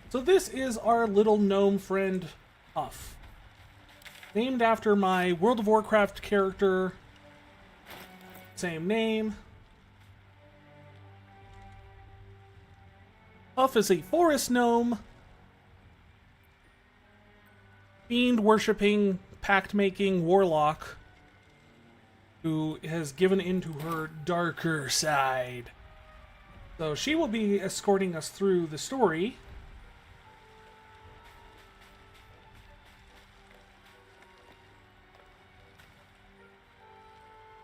So this is our little gnome friend, Huff. Named after my World of Warcraft character. Same name. Huff is a forest gnome. Fiend-worshipping, pact-making warlock who has given into her darker side. So she will be escorting us through the story.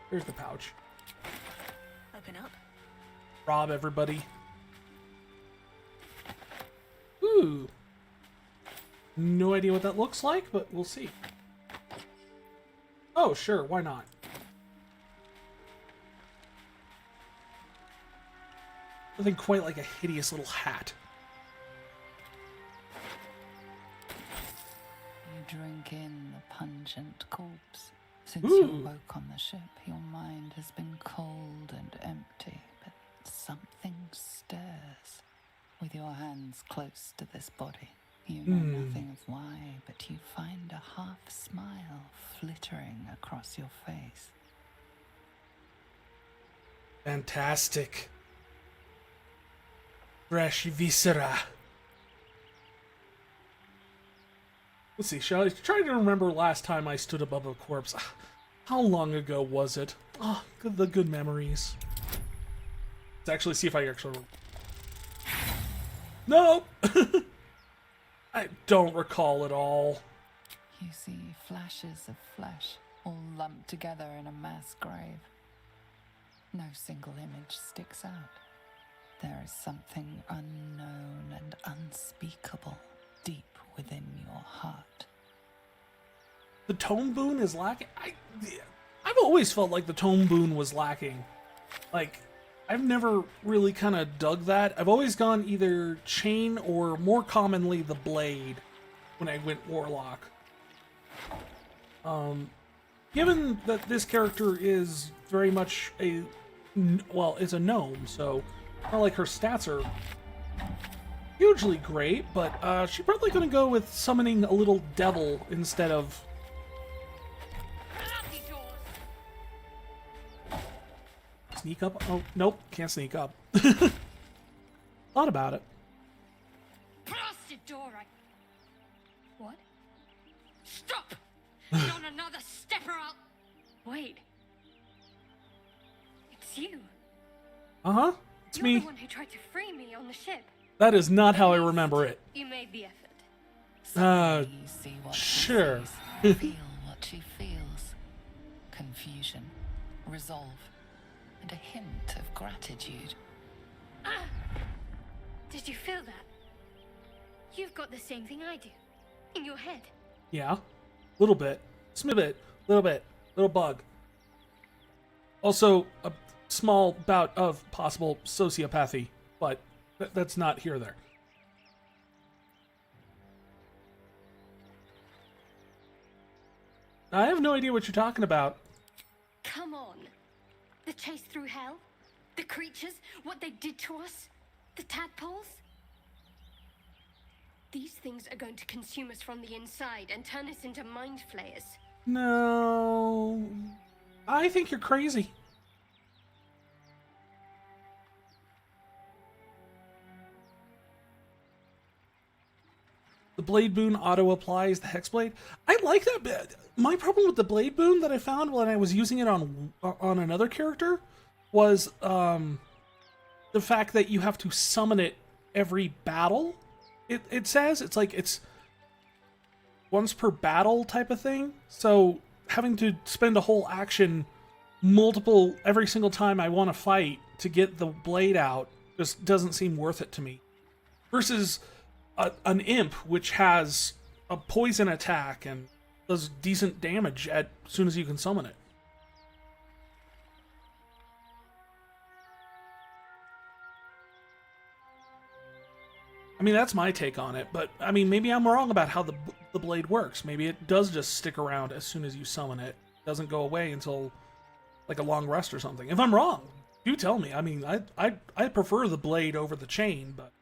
Here's the pouch. Open up. Rob everybody. Ooh. No idea what that looks like, but we'll see. Oh, sure, why not? Nothing quite like a hideous little hat. You drink in the pungent corpse. Since Ooh. you woke on the ship, your mind has been cold and empty, but something stirs. With your hands close to this body, you know nothing of why, but you find a half smile flittering across your face. Fantastic. Fresh viscera. Let's see, shall I try to remember last time I stood above a corpse? How long ago was it? Oh, the good memories. Let's actually see if I actually... No! I don't recall at all. You see flashes of flesh, all lumped together in a mass grave. No single image sticks out. There is something unknown and unspeakable deep within your heart. The tone boon is lacking? I've always felt like the tone boon was lacking. Like, I've never really kind of dug that. I've always gone either chain or, more commonly, the blade when I went warlock. Given that this character is very much a... Well, it's a gnome, so not like her stats are hugely great, but she's probably going to go with summoning a little devil instead of... Sneak up? Oh, nope, can't sneak up. Thought about it. Blasted door! What? Stop! Not another step or I'll... Wait. It's you. Uh-huh, it's You're me. the one who tried to free me on the ship. That is not how I remember it. You made the effort. Suddenly you see what sure. she sees, feel what she feels. Confusion, resolve, and a hint of gratitude. Did you feel that? You've got the same thing I do. In your head. Yeah, little bit. Small bit. Little bug. Also, a small bout of possible sociopathy, but that's not here or there. I have no idea what you're talking about. Come on. The chase through hell? The creatures? What they did to us? The tadpoles? These things are going to consume us from the inside and turn us into mind flayers. No, I think you're crazy. The Blade Boon auto-applies the Hexblade. I like that bit. My problem with the Blade Boon that I found when I was using it on another character was the fact that you have to summon it every battle. It says it's once per battle type of thing. So having to spend a whole action every single time I want to fight to get the blade out just doesn't seem worth it to me. Versus an imp, which has a poison attack and does decent damage as soon as you can summon it. I mean, that's my take on it, but I mean, maybe I'm wrong about how the blade works. Maybe it does just stick around as soon as you summon it. It doesn't go away until like a long rest or something. If I'm wrong, do tell me. I mean, I prefer the blade over the chain, but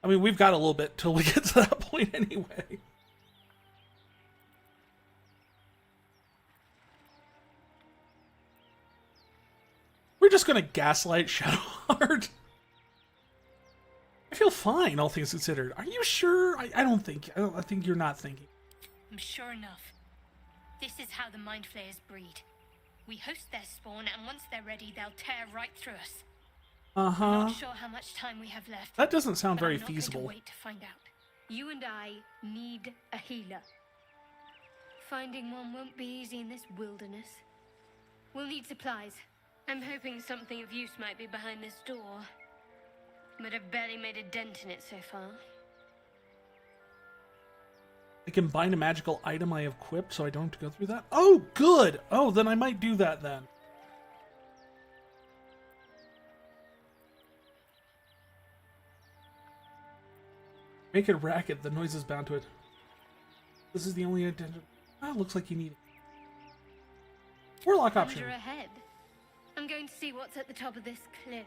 I mean, we've got a little bit till we get to that point anyway. We're just gonna gaslight Shadowheart. I feel fine, all things considered. Are you sure? I think you're not thinking. I'm sure enough. This is how the Mind Flayers breed. We host their spawn, and once they're ready, they'll tear right through us. Uh-huh. Not sure how much time we have left. That doesn't sound but very I'm not feasible. Going to wait to find out. You and I need a healer. Finding one won't be easy in this wilderness. We'll need supplies. I'm hoping something of use might be behind this door. But I've barely made a dent in it so far. I can bind a magical item I have equipped so I don't have to go through that. Oh, good! Oh, then I might do that then. Make it a racket. The noise is bound to it. This is the only identity. Ah, looks like you need it. Warlock option. Wander ahead. I'm going to see what's at the top of this cliff.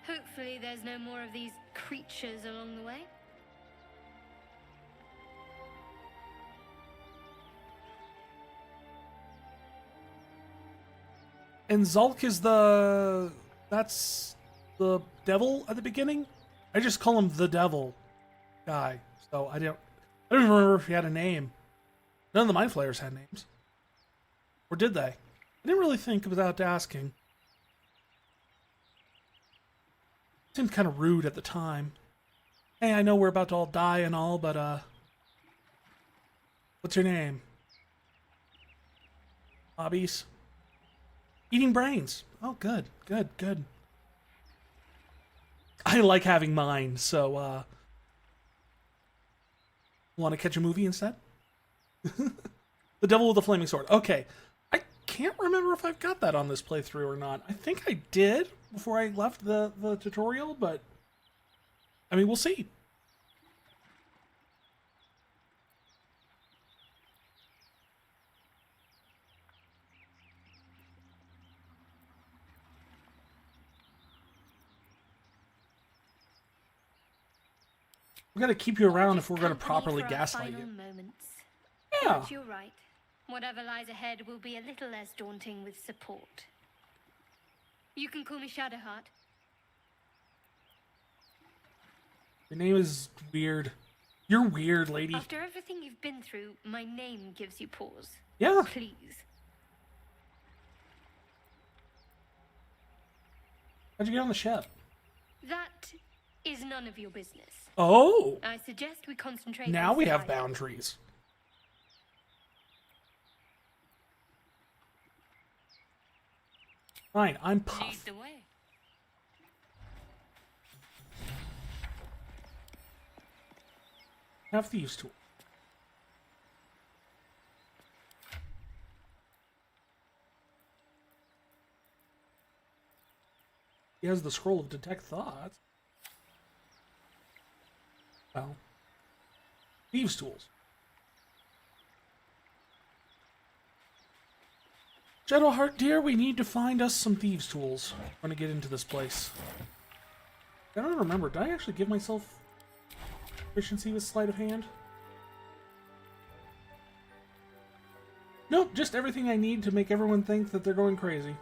Hopefully there's no more of these creatures along the way. And Zulk is that's the devil at the beginning? I just call him the devil guy. So I don't even remember if he had a name. None of the Mind Flayers had names. Or did they? I didn't really think without asking. Seemed kind of rude at the time. Hey, I know we're about to all die and all, but what's your name? Hobbies? Eating brains. Oh, good, good, good. I like having mine, so, want to catch a movie instead? The Devil with the Flaming Sword. Okay. I can't remember if I've got that on this playthrough or not. I think I did before I left the tutorial, but, I mean, we'll see. We're gonna keep you around if we're gonna properly gaslight you. Yeah. But you're right. Whatever lies ahead will be a little less daunting with support. You can call me Shadowheart. Your name is weird. You're weird, lady. After everything you've been through, my name gives you pause. Yeah. Please. How'd you get on the ship? That is none of your business. Oh. I suggest we concentrate. Now on we have survival. boundaries. Fine, I'm Lead Puff. the way. Have thieves' tool. He has the scroll of detect thoughts. Well, thieves' tools. Shadowheart, dear, we need to find us some thieves' tools. I'm gonna get into this place. I don't remember. Did I actually give myself efficiency with sleight of hand? Nope, just everything I need to make everyone think that they're going crazy.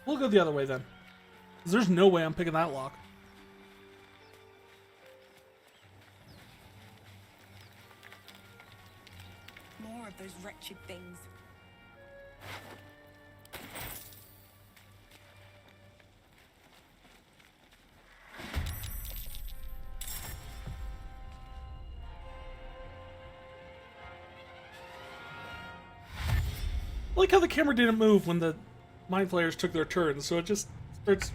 We'll go the other way then. 'Cause there's no way I'm picking that lock. More of those wretched things. I like how the camera didn't move when the Mind Flayers took their turns, so it just starts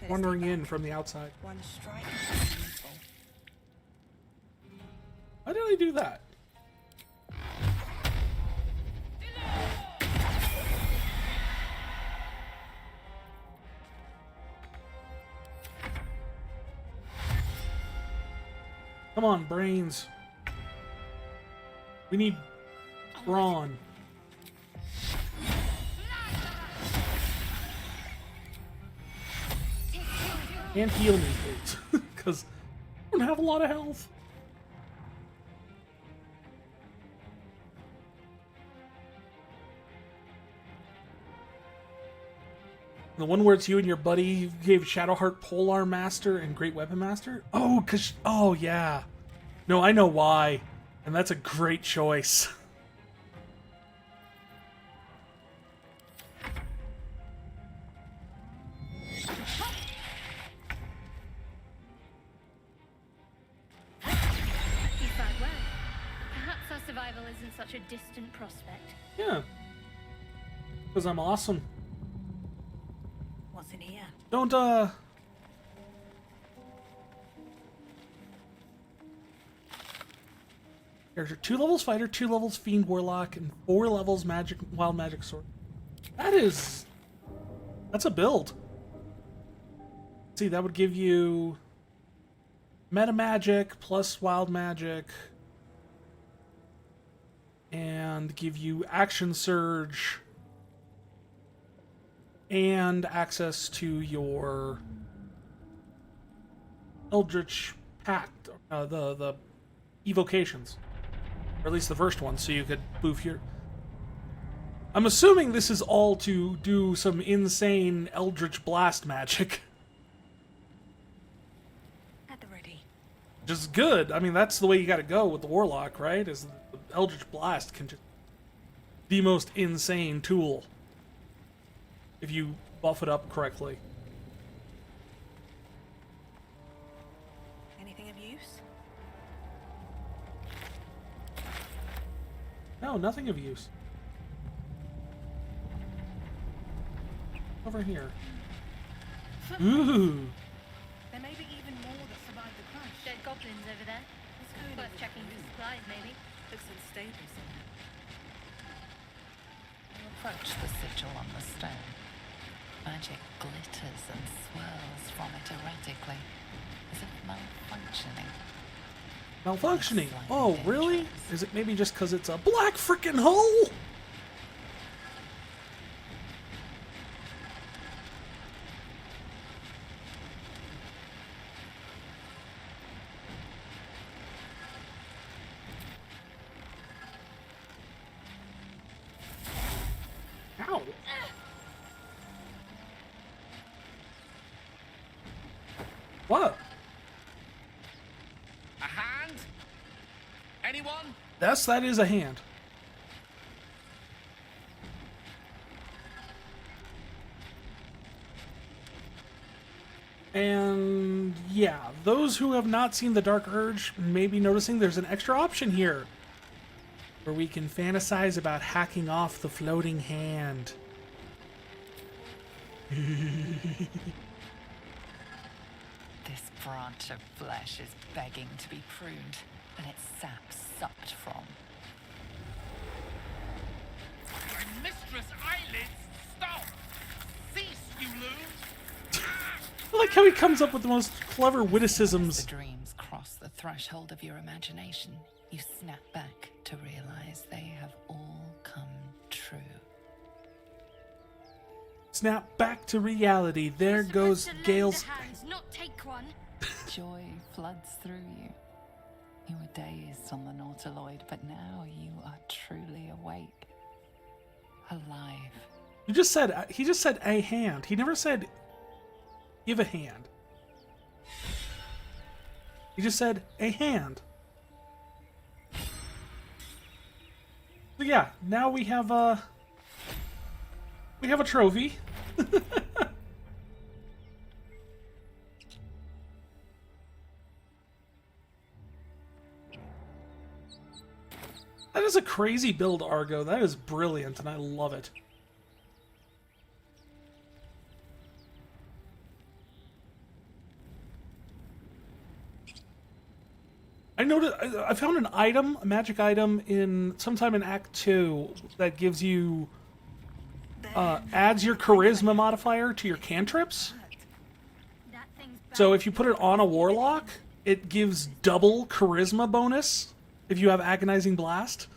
wandering in from the outside. One strike is painful. Why did I do that? Come on, brains. We need brawn. And heal me, please. Because I don't have a lot of health. The one where it's you and your buddy gave Shadowheart Polearm Master and Great Weapon Master? Oh, oh, yeah. No, I know why. And that's a great choice. You fight well. Perhaps our survival isn't such a distant prospect. Yeah. Because I'm awesome. What's in here? Don't, Character 2 levels fighter, 2 levels fiend warlock, and 4 levels magic wild magic sword. That's a build. See, that would give you meta magic plus wild magic, and give you action surge, and access to your Eldritch Pact, the evocations. Or at least the first one, so you could move here. I'm assuming this is all to do some insane Eldritch Blast magic. At the ready. Which is good. I mean, that's the way you gotta go with the Warlock, right? Is the Eldritch Blast can just... the most insane tool. If you buff it up correctly. Anything of use? No, nothing of use. Over here. Ooh. There may be even more that survived the crash. Dead goblins over there. What's going Worth on? checking the supplies, maybe. Looks unstable somewhere. You approach the sigil on the stone. Magic glitters and swirls from it erratically, as if malfunctioning. Malfunctioning. Oh, really? Is it maybe just because it's a black frickin' hole? Ow. What? A hand? Anyone? Yes, that is a hand. And yeah, those who have not seen The Dark Urge may be noticing there's an extra option here where we can fantasize about hacking off the floating hand. This branch of flesh is begging to be pruned, and its sap sucked from. My mistress' eyelids! Stop! Cease, you loon! I like how he comes up with the most clever witticisms. The dreams cross the threshold of your imagination. You snap back to realize they have all come true. Snap back to reality. There goes Gale's. Hands, not take one. Joy floods through you. You were dazed on the Nautiloid, but now you are truly awake. Alive. He just said a hand. He never said give a hand. He just said a hand. So yeah, now we have a trophy. That is a crazy build, Argo. That is brilliant, and I love it. I noticed I found an item, a magic item, in sometime in Act 2 that gives you adds your charisma modifier to your cantrips. That thing's bad. So if you put it on a warlock, it gives double charisma bonus if you have agonizing blast.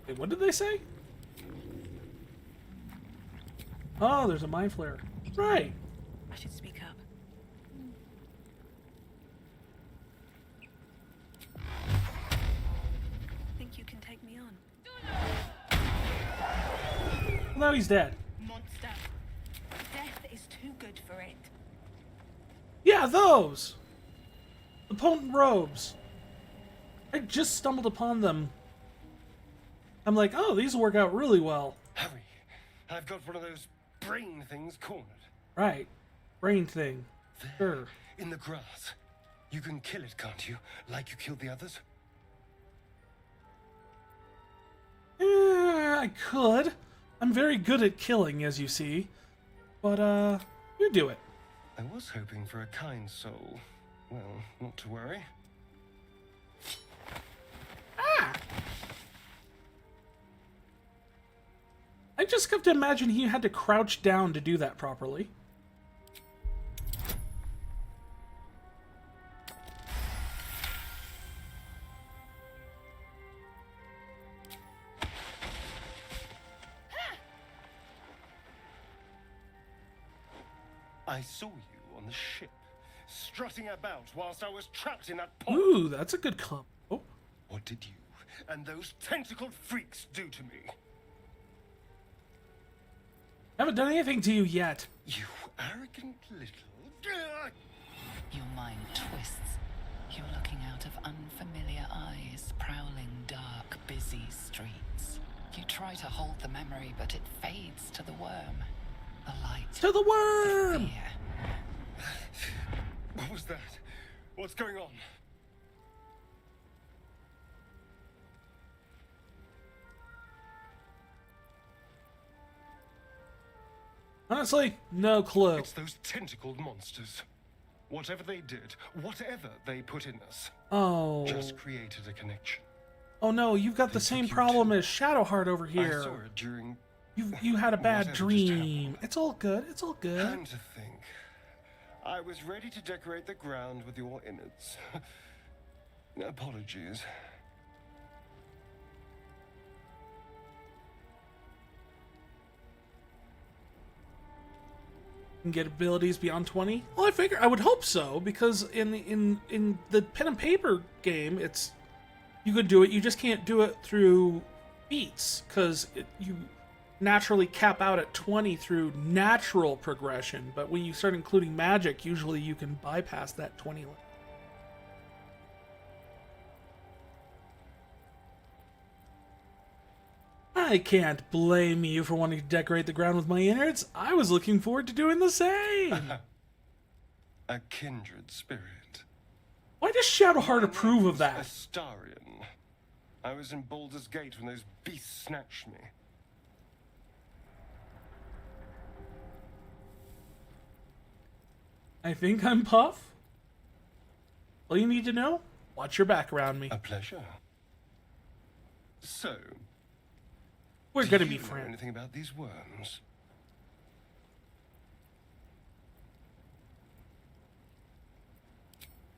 Wait, what did they say? Oh, there's a mind flare. Right. I should speak up. Think you can take me on? Well, now he's dead. Monster. Death is too good for it. Yeah, those! The potent robes. I just stumbled upon them. I'm like, oh, these will work out really well. Hurry! I've got one of those brain things cornered. Right. Brain thing. Sure. In the grass. You can kill it, can't you? Like you killed the others? I could. I'm very good at killing, as you see. But, you do it. I was hoping for a kind soul. Well, not to worry. I just have to imagine he had to crouch down to do that properly. I saw you on the ship, strutting about whilst I was trapped in that pod. Ooh, that's a good comp. Oh, What did you and those tentacled freaks do to me? haven't done anything to you yet. You arrogant little... Your mind twists. You're looking out of unfamiliar eyes, prowling dark, busy streets. You try to hold the memory, but it fades to the worm. The light. To the worm! Fear. What was that? What's going on? Honestly, no clue. It's those tentacled monsters. Whatever they did, whatever they put in us, Oh. just created a connection. Oh no, you've got the They same took you problem too. as Shadowheart over I here. saw it during... You had a bad whatever just dream. happened. It's all good. It's all good. And to think, I was ready to decorate the ground with your innards. Apologies. Can get abilities beyond 20? Well, I figure I would hope so, because in the pen and paper game, it's you could do it. You just can't do it through feats, because you naturally cap out at 20 through natural progression. But when you start including magic, usually you can bypass that 20 limit. I can't blame you for wanting to decorate the ground with my innards. I was looking forward to doing the same. A kindred spirit. Why does Shadowheart approve of that? Astarion. I was in Baldur's Gate when those beasts snatched me. I think I'm Puff. All you need to know, watch your back around me. A pleasure. So, We're do gonna you be know friends. anything about these worms?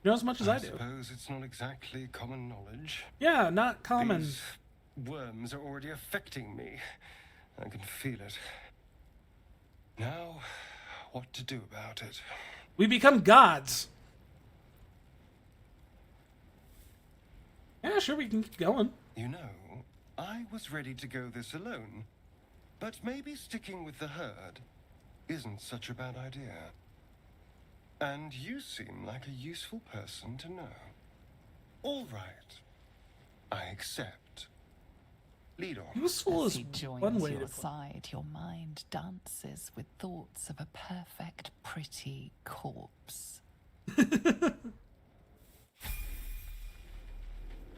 You know as much as I do. suppose it's not exactly common knowledge. Yeah, not common. These worms are already affecting me. I can feel it. Now, what to do about it? We become gods. Yeah, sure, we can keep going. You know, I was ready to go this alone, but maybe sticking with the herd isn't such a bad idea. And you seem like a useful person to know. All right, I accept. Lead on. Useful As is he joins one way your to put it. side, your mind dances with thoughts of a perfect, pretty corpse.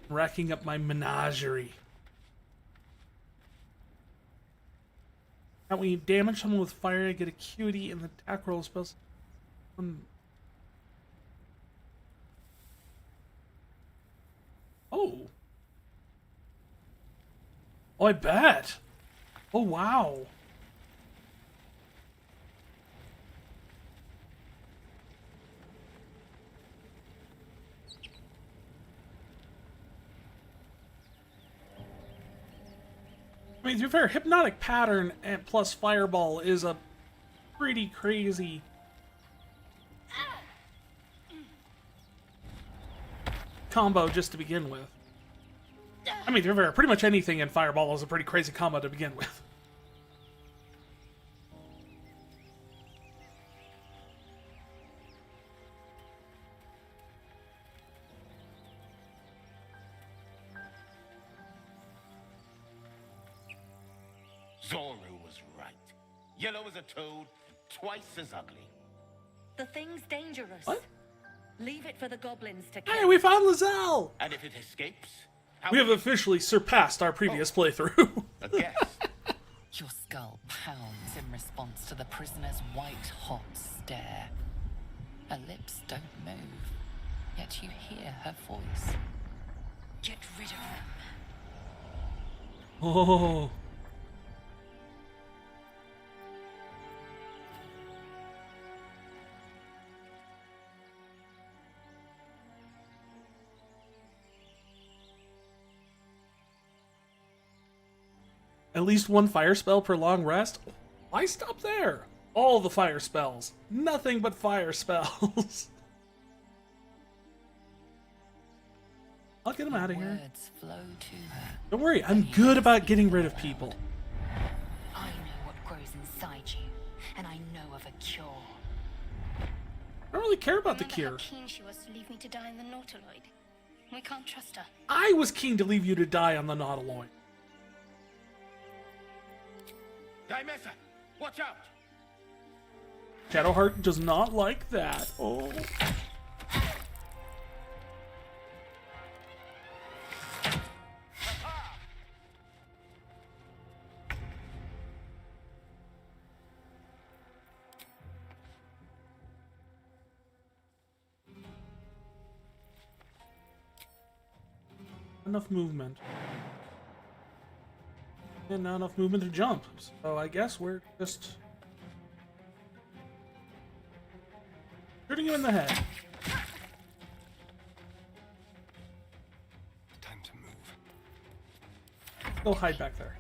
Racking up my menagerie. Now, when you damage someone with fire, I get a cutie, and the attack roll is supposed. Oh. Oh, I bet. Oh, wow. I mean, to be fair, hypnotic pattern and plus fireball is a pretty crazy combo just to begin with. I mean, to be fair, pretty much anything in Fireball is a pretty crazy combo to begin with. Zoru was right. Yellow as a toad, twice as ugly. The thing's dangerous. What? Leave it for the goblins to Hey, kill. we found Lizelle! And if it escapes, how We have will officially surpassed our previous playthrough. a guess? Your skull pounds in response to the prisoner's white-hot stare. Her lips don't move, yet you hear her voice. Get rid of them. Oh. At least one fire spell per long rest? Why stop there? All the fire spells. Nothing but fire spells. I'll get him out of here. Words flow to her. Don't worry, I'm good about getting rid of people. I know what grows inside you, and I know of a cure. I don't really care about the Remember cure. how keen she was to leave me to die in the Nautiloid? We can't trust her. I was keen to leave you to die on the Nautiloid. Dimessa, watch out! Shadowheart does not like that. Oh. Enough movement. And not enough movement to jump. So I guess we're just shooting you in the head. Time to move. Go hide back there.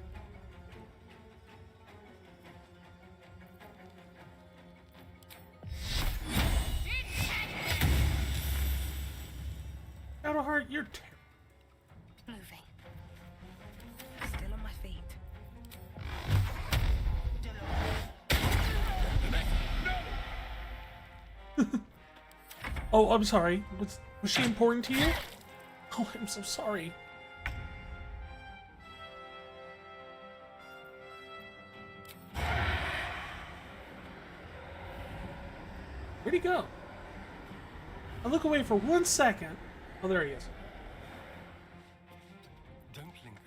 Shadowheart, you're terrible. Moving. Still on my feet. Oh, I'm sorry. Was she important to you? Oh, I'm so sorry. Where'd he go? I look away for 1 second. Oh, there he is. Don't linger.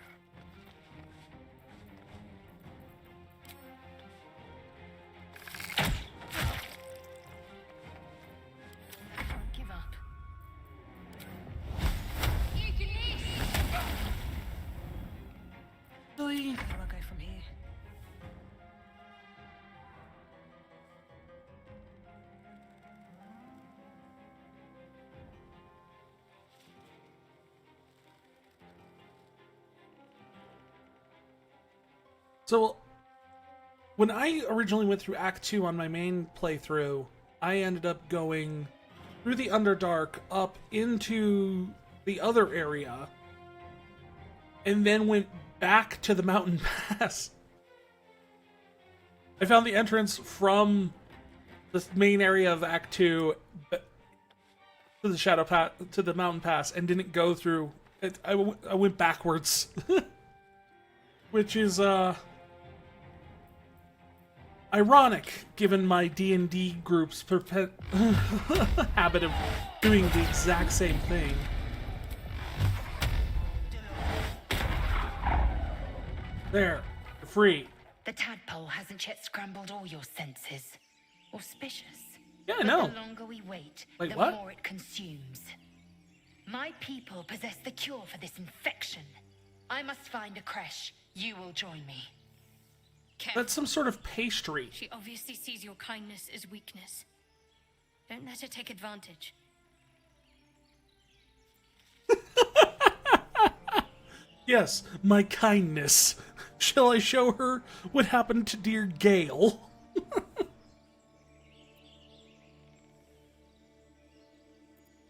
Don't give up. Really? Where do I go from here? So, when I originally went through Act 2 on my main playthrough, I ended up going through the Underdark up into the other area, and then went back to the Mountain Pass. I found the entrance from the main area of Act 2 to the Shadow Pass, to the Mountain Pass, and didn't go through it. I went backwards. Which is, ironic, given my D&D group's habit of doing the exact same thing. There, you're free. The tadpole hasn't yet scrambled all your senses. Auspicious. Yeah, I But know. the longer we wait, Wait, the what? more it consumes. My people possess the cure for this infection. I must find a creche. You will join me. Careful. That's some sort of pastry. She obviously sees your kindness as weakness. Don't let her take advantage. Yes, my kindness. Shall I show her what happened to dear Gale?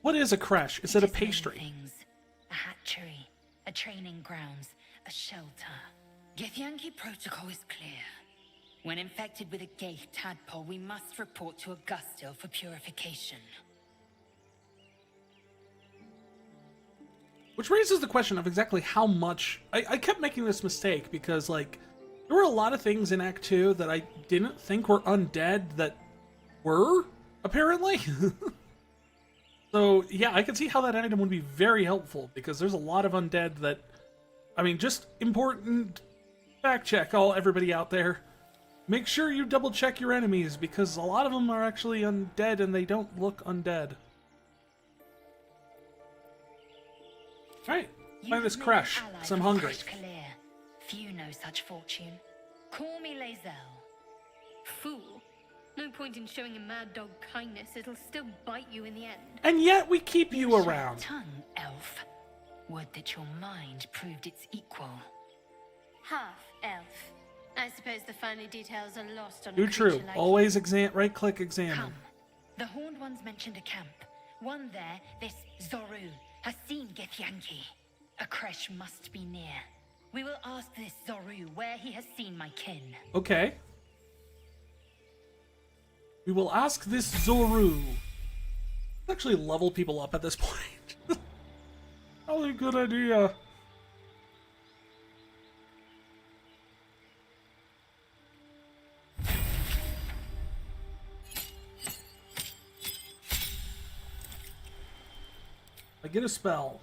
What is a creche? Is it a is many pastry? things. A hatchery, a training grounds, a shelter. Githyanki protocol is clear. When infected with a gay tadpole, we must report to Augustil for purification. Which raises the question of exactly how much... I kept making this mistake because, like, there were a lot of things in Act 2 that I didn't think were undead that were, apparently. So, yeah, I could see how that item would be very helpful, because there's a lot of undead that... I mean, just important fact check, everybody out there. Make sure you double check your enemies, because a lot of them are actually undead and they don't look undead. Alright, find this creche, because I'm hungry. Few know such fortune. Call me Lae'zel. Fool. No point in showing a mad dog kindness, it'll still bite you in the end. And yet we keep you Sharp around. tongue, elf. Would that your mind proved its equal. Half elf. I suppose the finer details are lost on a Do creature true. like Always right-click examine. Come. The Horned Ones mentioned a camp. One there, this Zoru, has seen Githyanki. A creche must be near. We will ask this Zoru where he has seen my kin. Okay. We will ask this Zoru. Let's actually level people up at this point. Probably a good idea. I get a spell.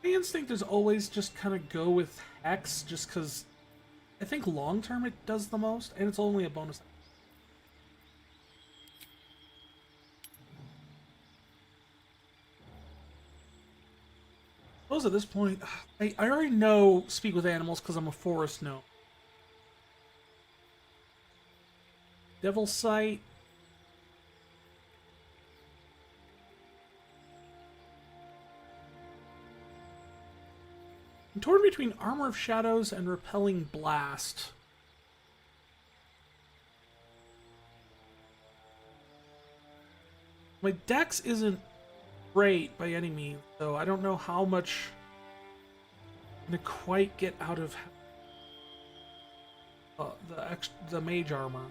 My instinct is always just kind of go with Hex, just because I think long term it does the most, and it's only a bonus. I suppose at this point, I already know Speak with Animals because I'm a forest gnome. Devil Sight. I'm torn between Armor of Shadows and Repelling Blast. My dex isn't great by any means, so I don't know how much I'm gonna quite get out of the mage armor.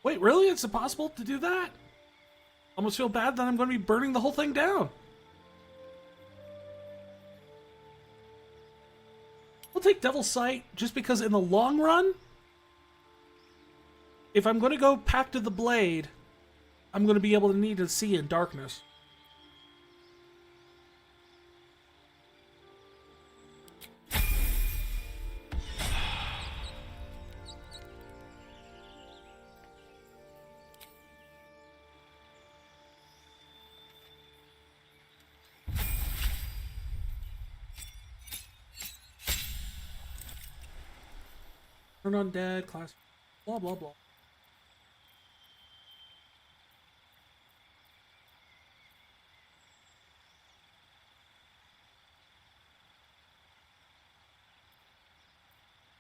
Wait, really? It's impossible to do that? Almost feel bad that I'm going to be burning the whole thing down. I'll take Devil's Sight just because in the long run, if I'm going to go Pact of the Blade, I'm going to be able to need to see in darkness. Turn on dead, class, blah, blah, blah.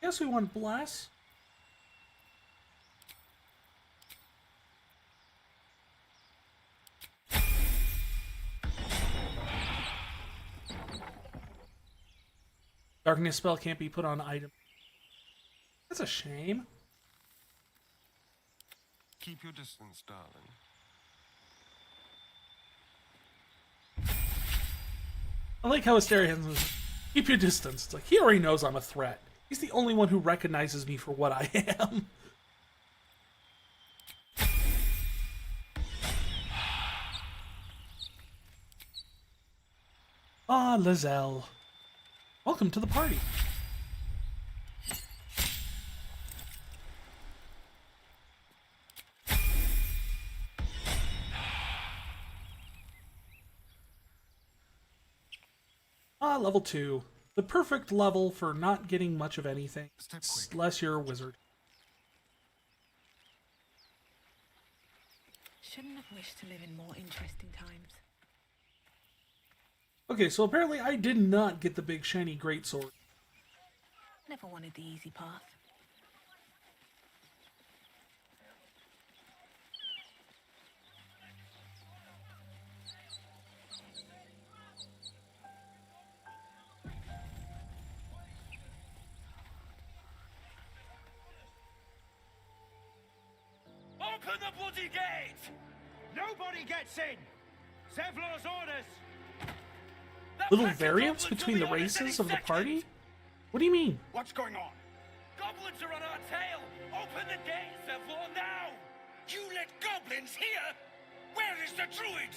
Guess we want Bless. Darkness spell can't be put on item. That's a shame. Keep your distance, darling. I like how Asterion was, keep your distance. It's like, he already knows I'm a threat. He's the only one who recognizes me for what I am. Ah, Lae'zel. Welcome to the party. level 2. The perfect level for not getting much of anything, unless you're a wizard. Shouldn't have wished to live in more interesting times. Okay, so apparently I did not get the big shiny greatsword. Never wanted the easy path. Open the bloody gate! Nobody gets in! Zevlor's orders! Little variance between the races of the party? What do you mean? What's going on? Goblins are on our tail! Open the gate, Zevlor, now! You let goblins here? Where is the druid?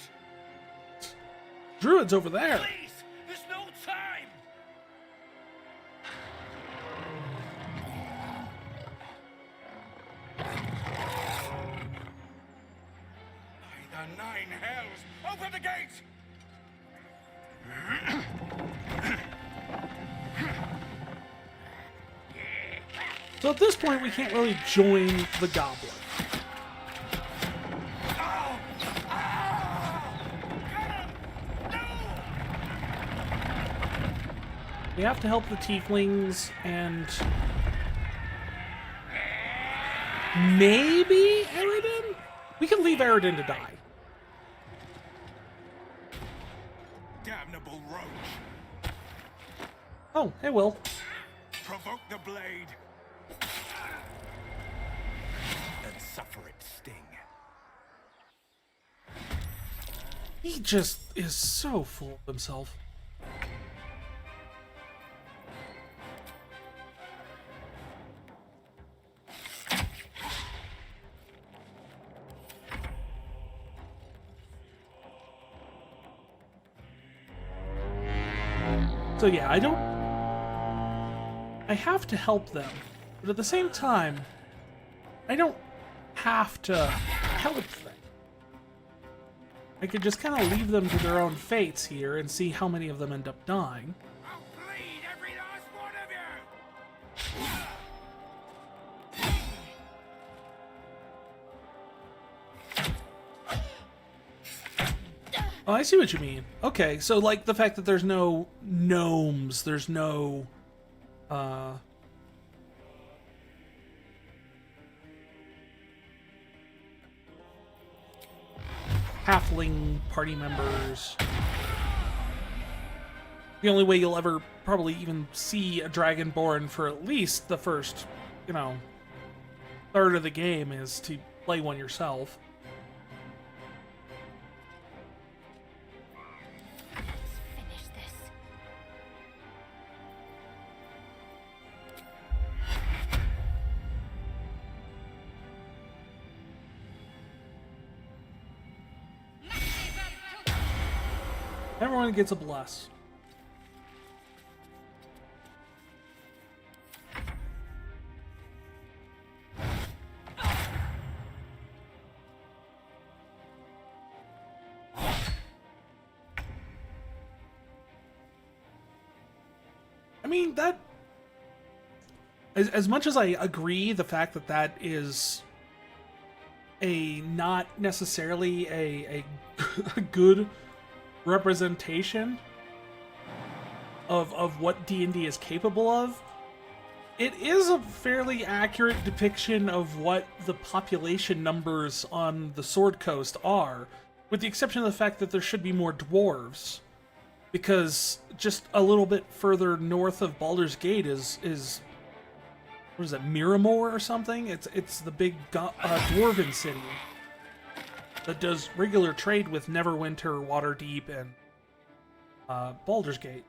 Druid's over there. Please! There's no time! By the 9 hells! Open the gate! So at this point, we can't really join the goblin. We have to help the tieflings and maybe Eridan? We can leave Eridan to die. Damnable roach! Oh, hey, Will. Provoke the blade! And suffer its sting. He just is so full of himself. So yeah, I have to help them, but at the same time, I don't have to help them. I could just kind of leave them to their own fates here and see how many of them end up dying. I'll bleed every last one of you! Oh, I see what you mean. Okay, so like the fact that there's no gnomes, there's no halfling party members. The only way you'll ever probably even see a dragonborn for at least the first, third of the game is to play one yourself. Finish this. Everyone gets a bless. I mean, that... As much as I agree the fact that that is a not necessarily a good representation of what D&D is capable of, it is a fairly accurate depiction of what the population numbers on the Sword Coast are, with the exception of the fact that there should be more dwarves. Because just a little bit further north of Baldur's Gate is what is it, Miramore or something? It's the big dwarven city that does regular trade with Neverwinter, Waterdeep, and Baldur's Gate.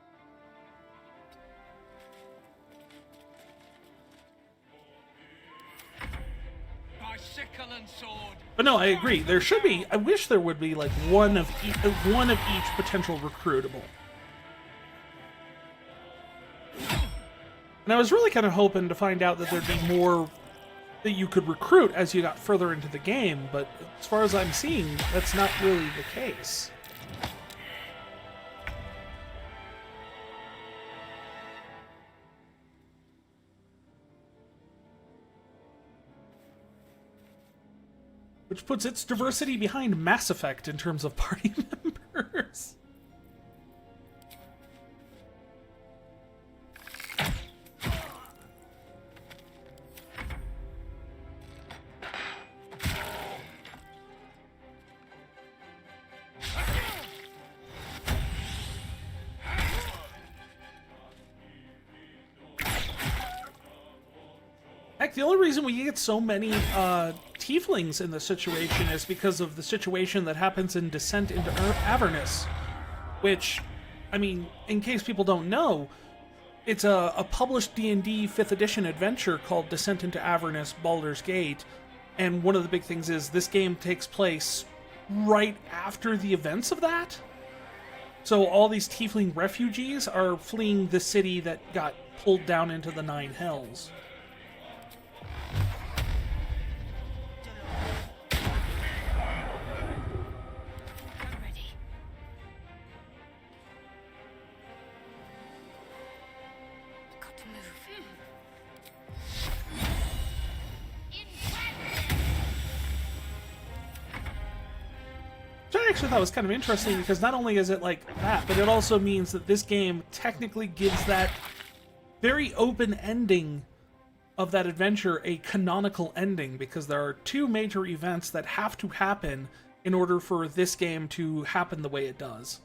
By sickle and sword! But no, I agree. There should be. I wish there would be like one of each potential recruitable. And I was really kind of hoping to find out that there'd be more that you could recruit as you got further into the game, but as far as I'm seeing, that's not really the case. which puts its diversity behind Mass Effect in terms of party members. Heck, the only reason we get so many tieflings in this situation is because of the situation that happens in Descent into Avernus, which, I mean, in case people don't know, it's a published D&D 5th edition adventure called Descent into Avernus, Baldur's Gate, and one of the big things is this game takes place right after the events of that. So all these tiefling refugees are fleeing the city that got pulled down into the Nine Hells. I actually thought was kind of interesting because not only is it like that, but it also means that this game technically gives that very open ending of that adventure a canonical ending, because there are two major events that have to happen in order for this game to happen the way it does.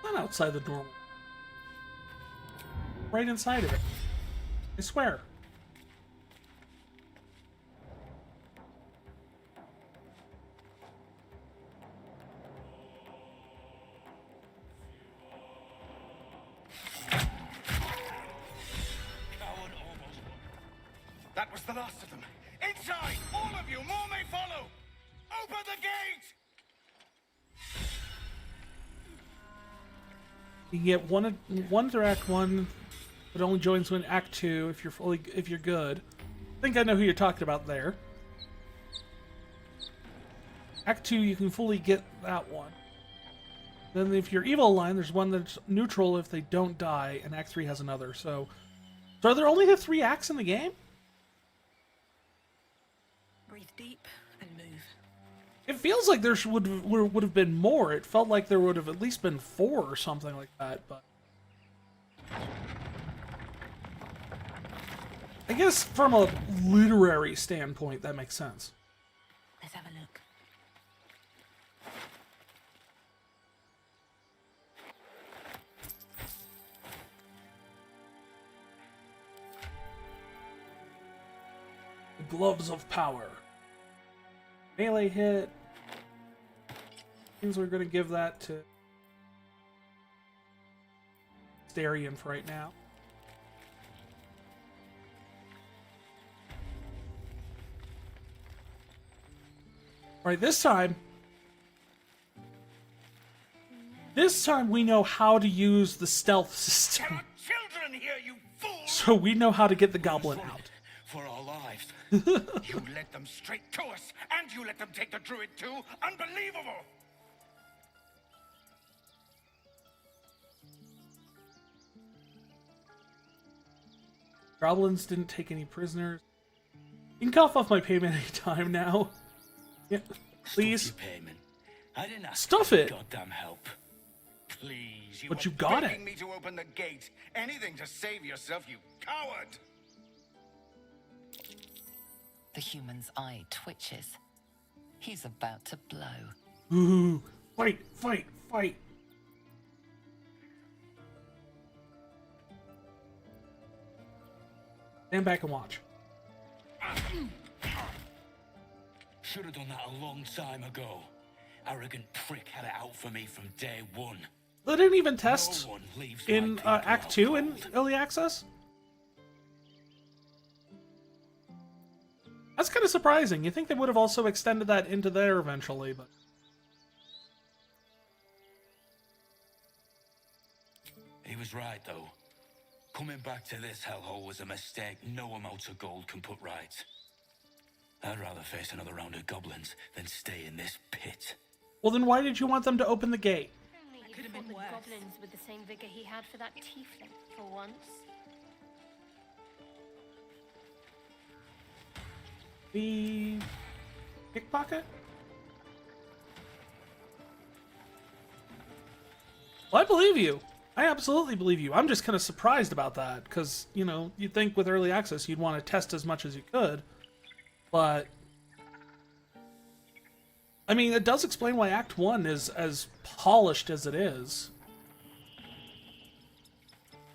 Not outside the normal. Right inside of it. I swear. Coward almost. That was the last of them. Inside! All of you! More may follow! Open the gate! You can get one through Act 1, but only joins when Act 2 if you're good. I think I know who you're talking about there. Act 2, you can fully get that one. Then if you're evil line, there's one that's neutral if they don't die, and Act 3 has another. So are there only the 3 acts in the game? Breathe deep and move. It feels like there would have been more. It felt like there would have at least been 4 or something like that, but I guess from a literary standpoint, that makes sense. Let's have a look. The Gloves of Power. Melee hit. Means we're going to give that to Starion for right now. Alright, this time we know how to use the stealth system. There are children here, you fool! So we know how to get the goblin out. For our lives. You led them straight to us, and you let them take the druid too? Unbelievable! Goblins didn't take any prisoners. You can cough off my payment anytime now. Yeah, please. Stuff your payment. I didn't ask Stuff for it. goddamn help. Please, But were you got begging it. me to open the gate. Anything to save yourself, you coward! The human's eye twitches. He's about to blow. Ooh, fight, fight, fight. Stand back and watch. Should have done that a long time ago. Arrogant prick had it out for me from day one. They didn't even test No one leaves in my people Act out 2 in cold. Early Access. That's kind of surprising. You think they would have also extended that into there eventually, but... He was right, though. Coming back to this hellhole was a mistake no amount of gold can put right. I'd rather face another round of goblins than stay in this pit. Well, then why did you want them to open the gate? Only he could have fought been the worse. goblins with the same vigor he had for that tiefling, for once. The pickpocket? Well, I believe you. I absolutely believe you. I'm just kind of surprised about that because, you know, you'd think with early access you'd want to test as much as you could. But, I mean, it does explain why Act 1 is as polished as it is.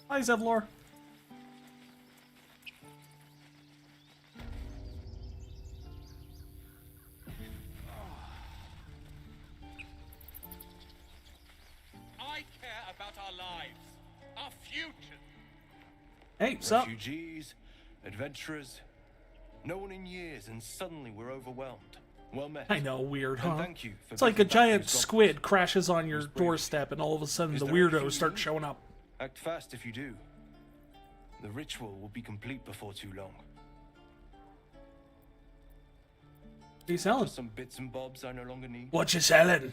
Hi, Zevlor. I care about our lives, our future. Hey, sup? Refugees, adventurers, no one in years, and suddenly we're overwhelmed. Well met. I know, weird, And huh? thank you for It's like a bringing back giant those goblins. squid crashes on your It was brave. doorstep and all of a sudden Is the there anything weirdos you start need? showing up. Act fast if you do. The ritual will be complete before too long. What are you selling? Just some bits and bobs I no longer need. What you selling?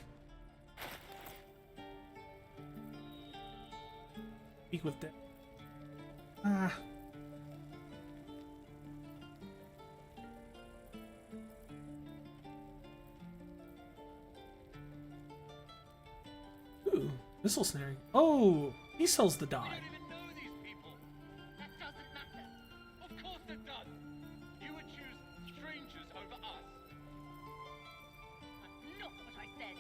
Speak with death. Ah. Ooh, missile snaring. Oh, he sells the die. I don't even know these people. That doesn't matter. Of course it does. You would choose strangers over us. That's not what I said.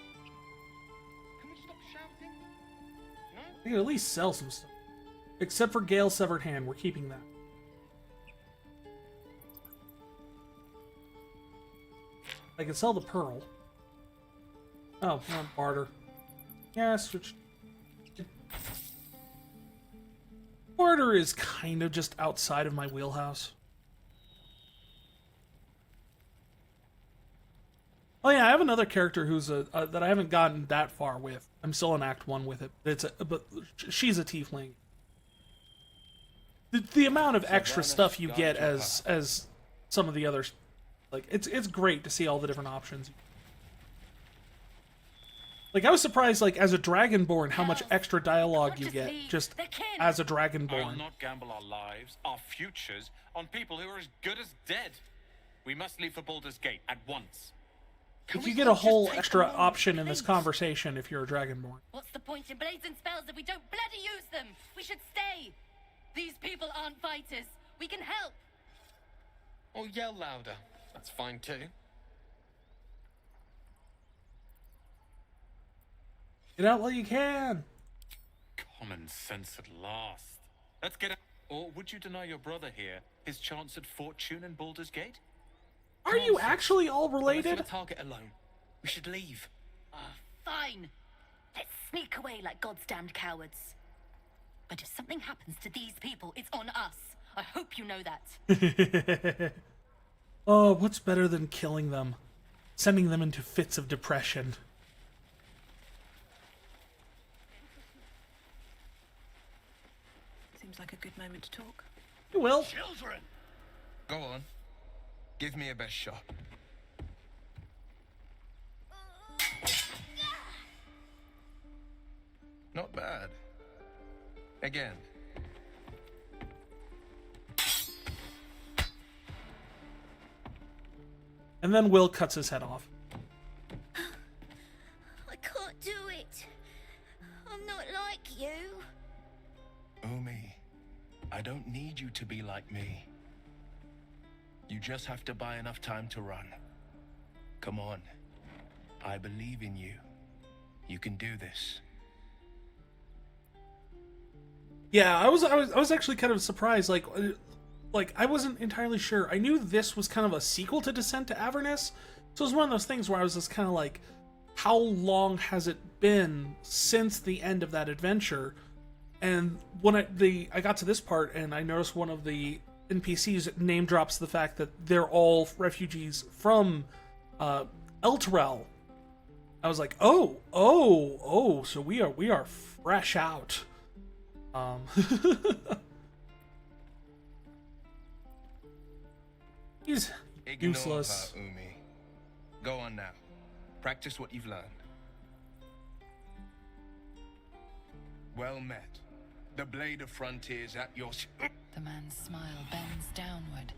Can we stop shouting? No? They can at least sell some stuff. Except for Gale's severed hand, we're keeping that. I can sell the pearl. Oh, not barter. Yeah, switch. Barter is kind of just outside of my wheelhouse. Oh yeah, I have another character who's that I haven't gotten that far with. I'm still in Act 1 with it. But she's a tiefling. The amount of extra stuff you get as some of the others, like it's great to see all the different options. Like I was surprised, like as a Dragonborn, how much extra dialogue you get just as a I'll Dragonborn. not gamble our lives, our futures, on people who are as good as dead. We must leave for Baldur's Gate at once. Like you get a whole extra option in this conversation if you're a Dragonborn. What's the point in blazing spells if we don't bloody use them? We should stay. These people aren't fighters. We can help. Or yell louder. That's fine too. Get out while you can. Common sense at last. Let's get out. Or would you deny your brother here his chance at fortune in Baldur's Gate? Are you actually all Let's related? let a target alone. We should leave. Fine. Let's sneak away like God's damned cowards. But if something happens to these people, it's on us. I hope you know that. Oh, what's better than killing them? Sending them into fits of depression. Seems like a good moment to talk. You will. Children! Go on. Give me a best shot. Not bad. Again. And then Will cuts his head off. I can't do it. I'm not like you. Umi, I don't need you to be like me. You just have to buy enough time to run. Come on. I believe in you. You can do this. Yeah, I was actually kind of surprised. Like I wasn't entirely sure. I knew this was kind of a sequel to Descent to Avernus, so it was one of those things where I was just kind of like, how long has it been since the end of that adventure? And when I got to this part and I noticed one of the NPCs name drops the fact that they're all refugees from Elturel. I was like, oh, so we are fresh out. He's Ignore useless. her, Umi. Go on now. Practice what you've learned. Well met. The blade of frontiers at your... The man's smile bends downward,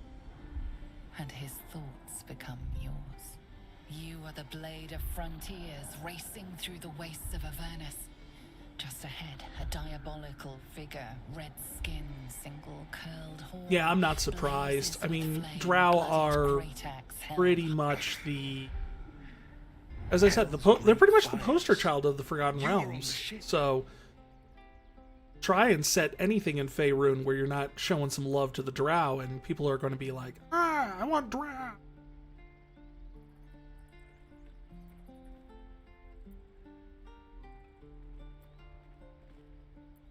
and his thoughts become yours. You are the blade of frontiers racing through the wastes of Avernus. Just ahead, a diabolical figure, red skin, single curled horn. Yeah, I'm not surprised. I mean, Drow are pretty much the... As I said, they're pretty much the poster child of the Forgotten Realms. So, try and set anything in Faerun where you're not showing some love to the Drow, and people are going to be like, I want Drow.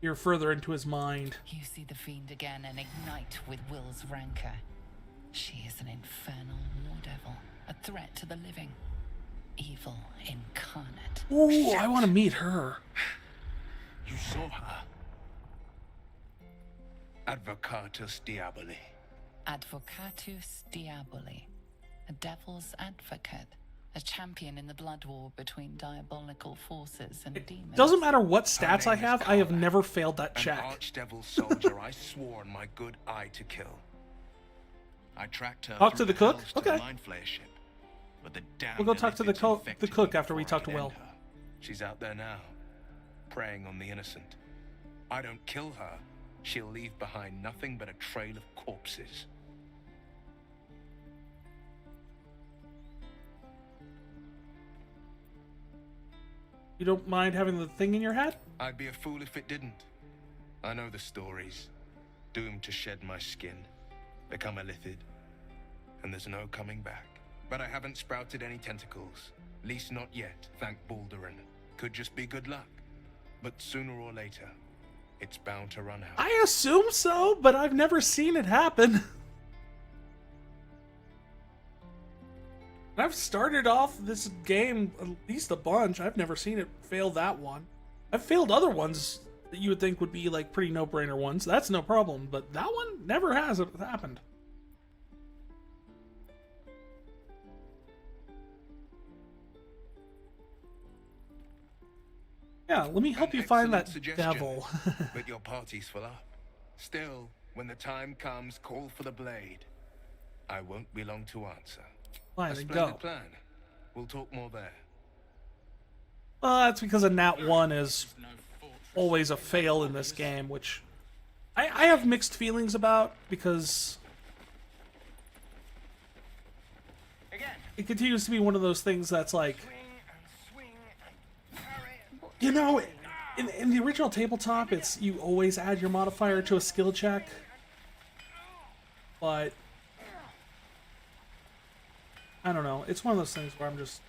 You're further into his mind. You see the fiend again and ignite with Will's rancor. She is an infernal war devil, a threat to the living. Evil incarnate. Ooh, I want to meet her. You saw her. Advocatus Diaboli. Advocatus Diaboli. A devil's advocate. A champion in the blood war between diabolical forces and demons. Doesn't matter what stats I name is have, I have Carla, never failed that An check. archdevil soldier I swore on my good eye to kill. I tracked her Talk to through the cook? hells to Okay. the Mind Flayer ship. But the damn We'll go talk to the cook after we talk to Will. She's out there now, preying on the innocent. I don't kill her, she'll leave behind nothing but a trail of corpses. You don't mind having the thing in your head? I'd be a fool if it didn't. I know the stories. Doomed to shed my skin, become a lithid, and there's no coming back. But I haven't sprouted any tentacles. Least not yet, thank Baldur. Could just be good luck. But sooner or later, it's bound to run out. I assume so, but I've never seen it happen. I've started off this game at least a bunch. I've never seen it fail that one. I've failed other ones that you would think would be like pretty no-brainer ones. That's no problem, but that one never has happened. Yeah, let me help An you find that excellent suggestion, devil. but your party's full up. Still, when the time comes, call for the blade. I won't be long to answer. Fine, A then splendid go. plan. We'll talk more there. Well, that's because a nat 1 is always a fail in this game, which I have mixed feelings about, because it continues to be one of those things that's like, you know, in the original tabletop, it's you always add your modifier to a skill check, but I don't know. It's one of those things where I'm just...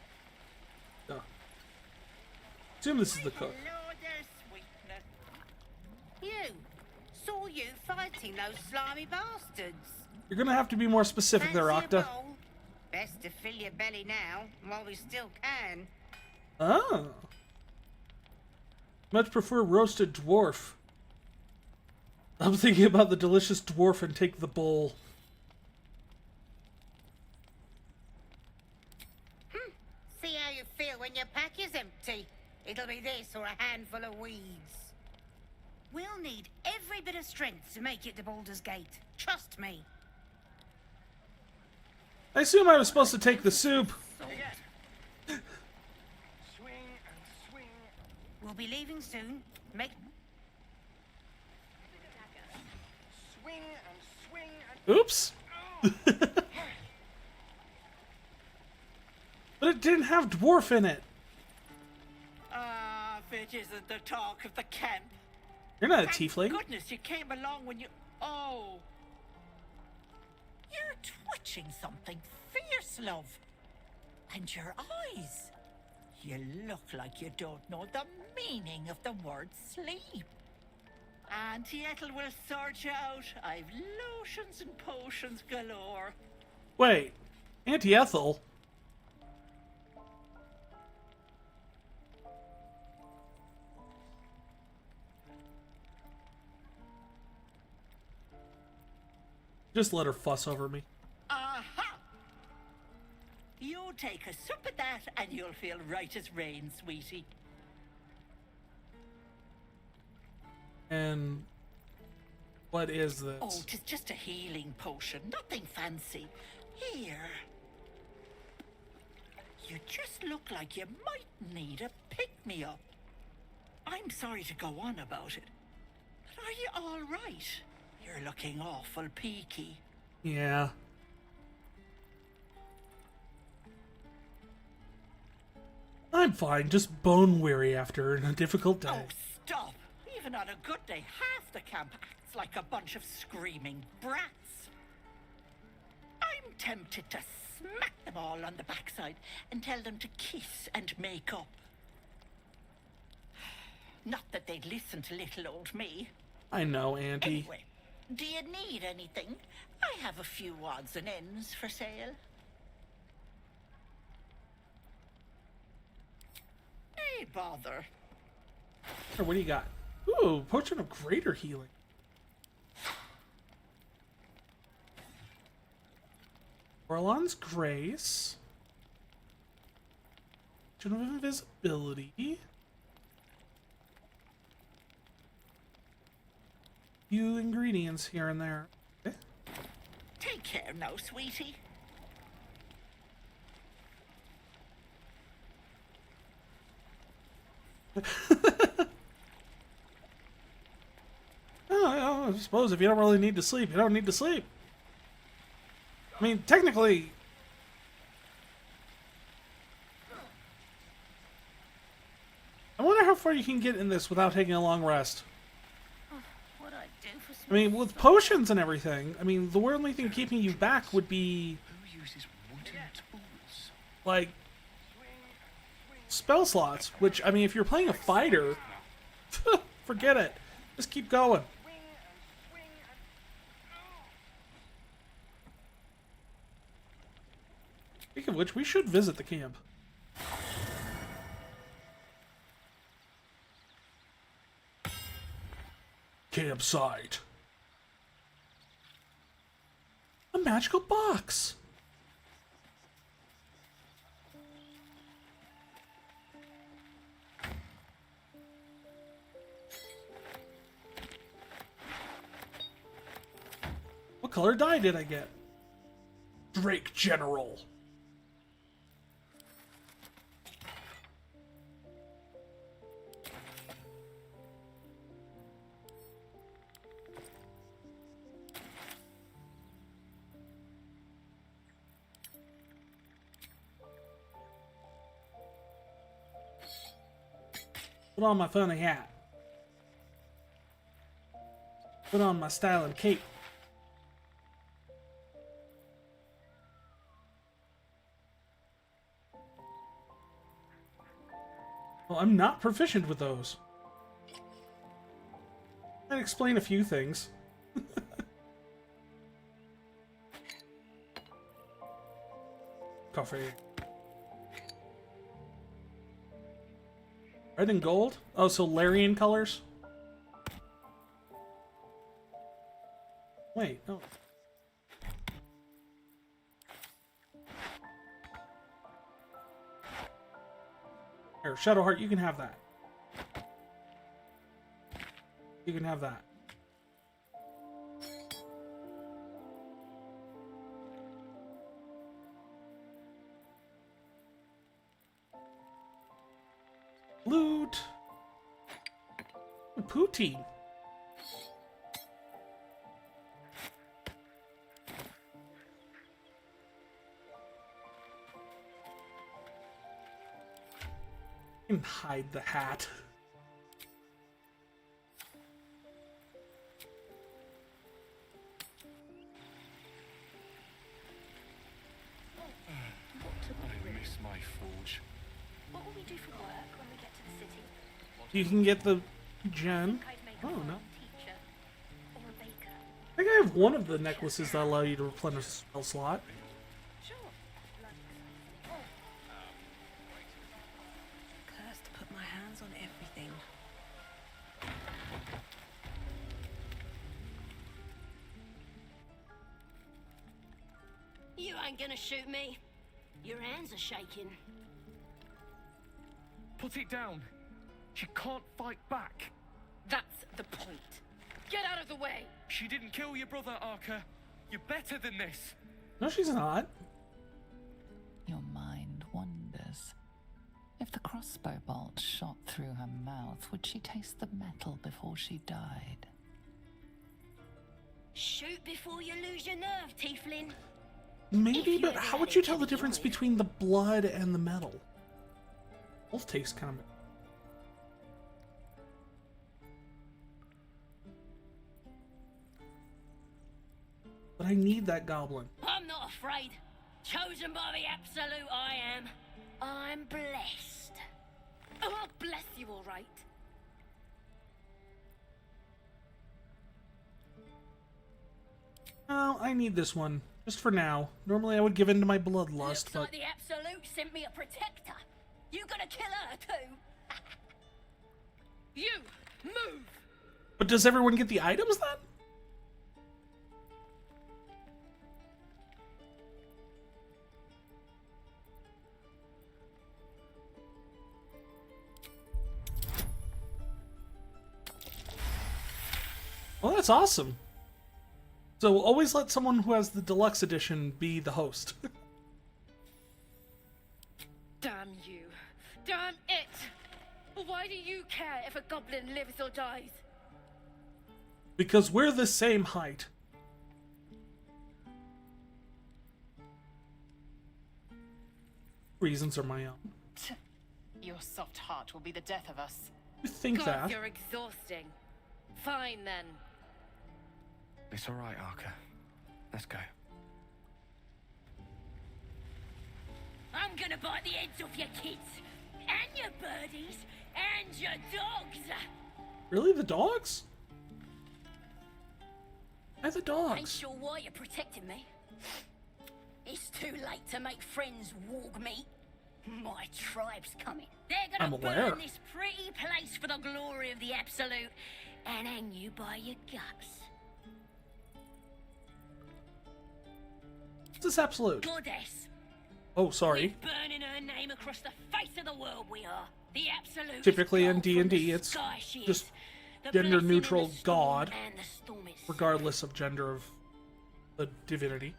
Assume this is the cook. You! Saw you fighting those slimy bastards. You're gonna have to be more specific there, Fancy a Octa. bowl? Best to fill your belly now, while we still can. Oh. Much prefer roasted dwarf. I'm thinking about the delicious dwarf and take the bowl. See how you feel when your pack is empty. It'll be this or a handful of weeds. We'll need every bit of strength to make it to Baldur's Gate. Trust me. I assume I was supposed to take the soup. We'll be leaving soon. Make... Oops. But it didn't have dwarf in it. Ah, if it isn't the talk of the camp. You're not a Thank tiefling. goodness you came along when you... Oh. You're twitching something fierce, love. And your eyes. You look like you don't know the meaning of the word sleep. Auntie Ethel will sort you out. I've lotions and potions galore. Wait, Auntie Ethel? Just let her fuss over me. Aha! You take a sup at that and you'll feel right as rain, sweetie. And what is this? Oh, 'tis just a healing potion, nothing fancy. Here. You just look like you might need a pick-me-up. I'm sorry to go on about it, but are you all right? You're looking awful peaky. Yeah. I'm fine, just bone weary after a difficult day. Oh, stop! Even on a good day, half the camp acts like a bunch of screaming brats. I'm tempted to smack them all on the backside and tell them to kiss and make up. Not that they'd listen to little old me. I know, Auntie. Anyway, do you need anything? I have a few odds and ends for sale. Hey, bother. Here, what do you got? Ooh, potion of greater healing. Orlon's Grace. Potion of invisibility. Few ingredients here and there. Okay. Take care now, sweetie. I suppose if you don't really need to sleep, you don't need to sleep. I mean, technically... I wonder how far you can get in this without taking a long rest. What I do for I mean, with potions and everything, I mean, the only thing keeping you back would be... Who uses wooden tools? like, spell slots, which, I mean, if you're playing a fighter, forget it. Just keep going. Speaking of which, we should visit the camp. Campsite. A magical box. What color dye did I get? Drake General. Put on my funny hat. Put on my styling cape. Well, I'm not proficient with those. I'd explain a few things. Coffee. Red and gold? Oh, so Larian colors? Wait, no. Here, Shadowheart, you can have that. You can have that. Loot. Ooh, poutine. You can hide the hat. I miss my forge. What will we do for work when we get to the city? You can get the gen. I'd make Oh, a no. teacher. think I have one of the necklaces that allow you to replenish a spell slot. Cursed to put my hands on everything. You ain't gonna shoot me. Your hands are shaking. Put it down. She can't fight back. That's the point. Get out of the way. She didn't kill your brother, Arca. You're better than this. No, she's not. Your mind wanders. If the crossbow bolt shot through her mouth, would she taste the metal before she died? Shoot before you lose your nerve, Tiefling. Maybe, but how would you tell the difference between the blood and the metal? Both taste kind of... But I need that goblin. I'm not afraid. Chosen by the absolute, I am. I'm blessed. Oh, I'll bless you, all right. Oh, I need this one. Just for now. Normally I would give in to my bloodlust, Looks but... like the absolute sent me a protector. You gonna kill her too? You move. But does everyone get the items then? Well, that's awesome. So always let someone who has the deluxe edition be the host. Damn you. Damn it. Why do you care if a goblin lives or dies? Because we're the same height. Reasons are my own. Your soft heart will be the death of us. You think God, that? you're exhausting. Fine then. It's all right, Arca. Let's go. I'm gonna bite the heads off your kids, and your birdies, and your dogs. Really? The dogs? Why the Ain't dogs? sure why you're protecting me. It's too late to make friends, warg meat. My tribe's coming. They're I'm gonna aware. burn this pretty place for the glory of the absolute and hang you by your guts. What's this absolute? Goddess. Oh, sorry. We're burning her name across the face of the world, we are. The absolute. is Typically in gold from D&D, the it's sky she is. just The blessing in the gender-neutral storm god, and the storm itself. regardless of gender of the divinity.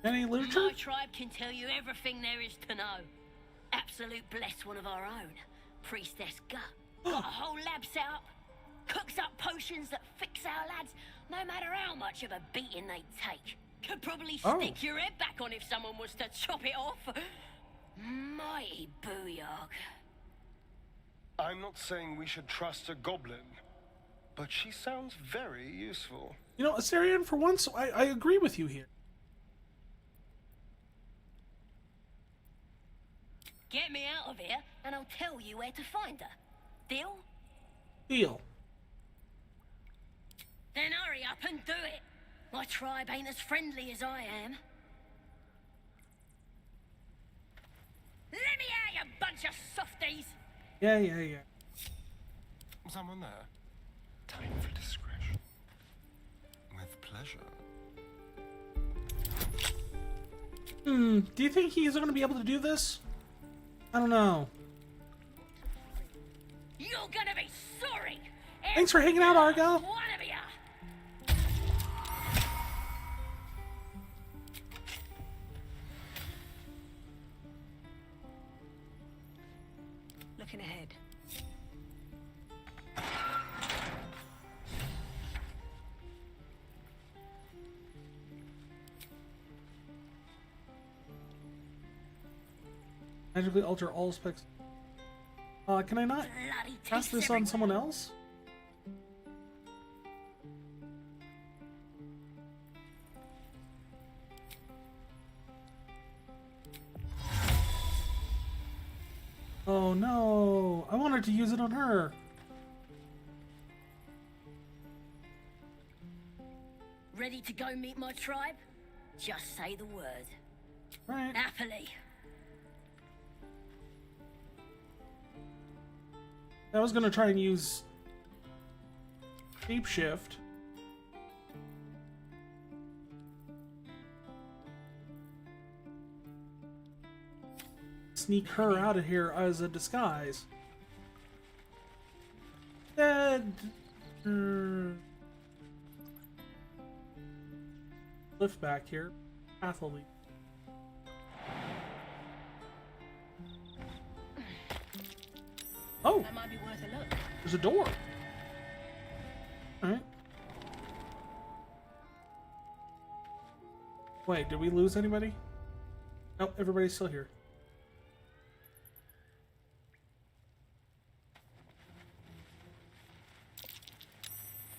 Any literature? My tribe can tell you everything there is to know. Absolute bless one of our own. Priestess Gut. Got a whole lab set up. Cooks up potions that fix our lads, no matter how much of a beating they take. Could probably stick your head back on if someone was to chop it off. Mighty booyog. I'm not saying we should trust a goblin, but she sounds very useful. You know, Assyrian, for once, I agree with you here. Get me out of here, and I'll tell you where to find her. Deal? Deal. Then hurry up and do it. My tribe ain't as friendly as I am. Let me out, you bunch of softies! Yeah. Someone there? Time for discretion. With pleasure. Do you think he's going to be able to do this? I don't know. You're gonna be sorry! Thanks for hanging out, Argo. One of ya! Looking ahead. Magically alter all specs. Can I not Bloody cast taste this on someone else? no! I wanted to use it on her. Ready to go meet my tribe? Just say the word. Right. Happily. I was gonna try and use shapeshift. Sneak her out of here as a disguise. Lift back here. Path will lead. Oh! That might be worth a look. There's a door. Alright. Wait, did we lose anybody? Nope, everybody's still here.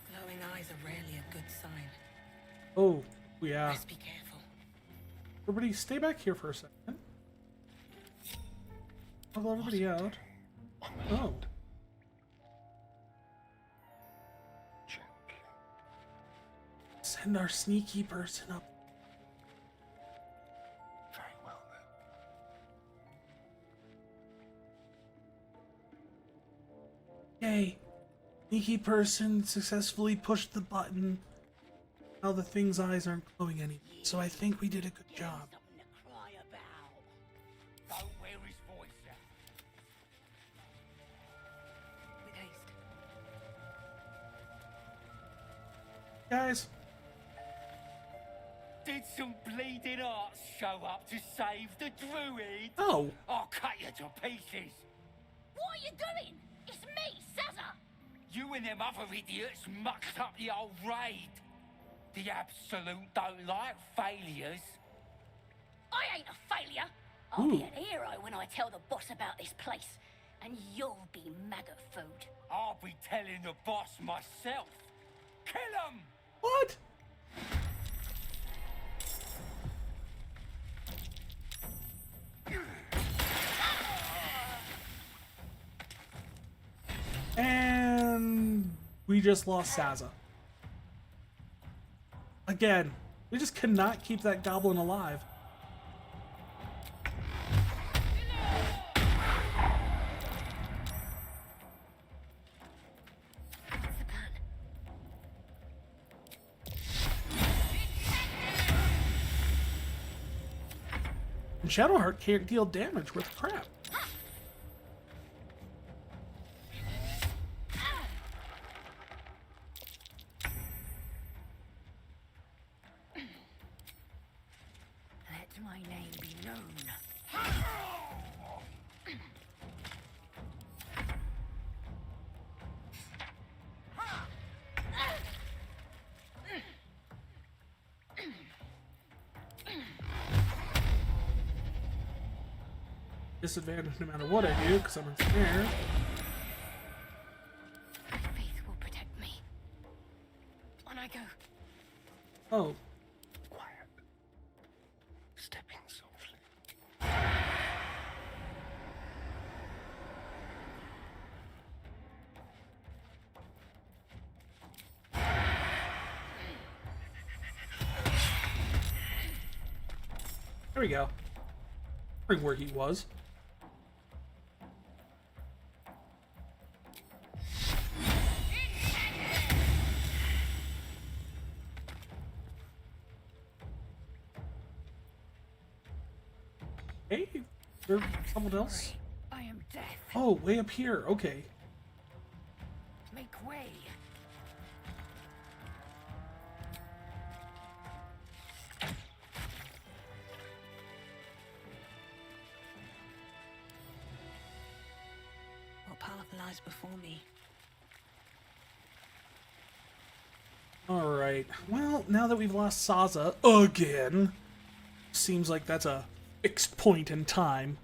Glowing eyes are rarely a good sign. Oh, yeah. Best be careful. Everybody stay back here for a second. I'll let everybody out. Oh. Send our sneaky person up. Very well then. Yay. Sneaky person successfully pushed the button. Now the thing's eyes aren't glowing anymore. So I think we did a good job. Something to cry about. Don't wear his voice out. With haste. Guys, Did some bleeding arts show up to save the druid? oh, I'll cut you to pieces. What are you doing? It's me, Sazza! You and them other idiots mucked up the old raid. The Absolute don't like failures. I ain't a failure. I'll be an hero when I tell the boss about this place. And you'll be maggot food. I'll be telling the boss myself. Kill him! what? And we just lost Sazza. Again, we just cannot keep that goblin alive. And Shadowheart can't deal damage worth crap. Let my name be known. Disadvantage no matter what I do, because I'm ensnared. Faith will protect me. On I go. Oh. Quiet. Stepping softly. There we go. Right where he was. Hey, there's someone else. I am death. Oh, way up here. Okay. Make way. What path lies before me? Alright. Well, now that we've lost Sazza again, seems like that's a fixed point in time.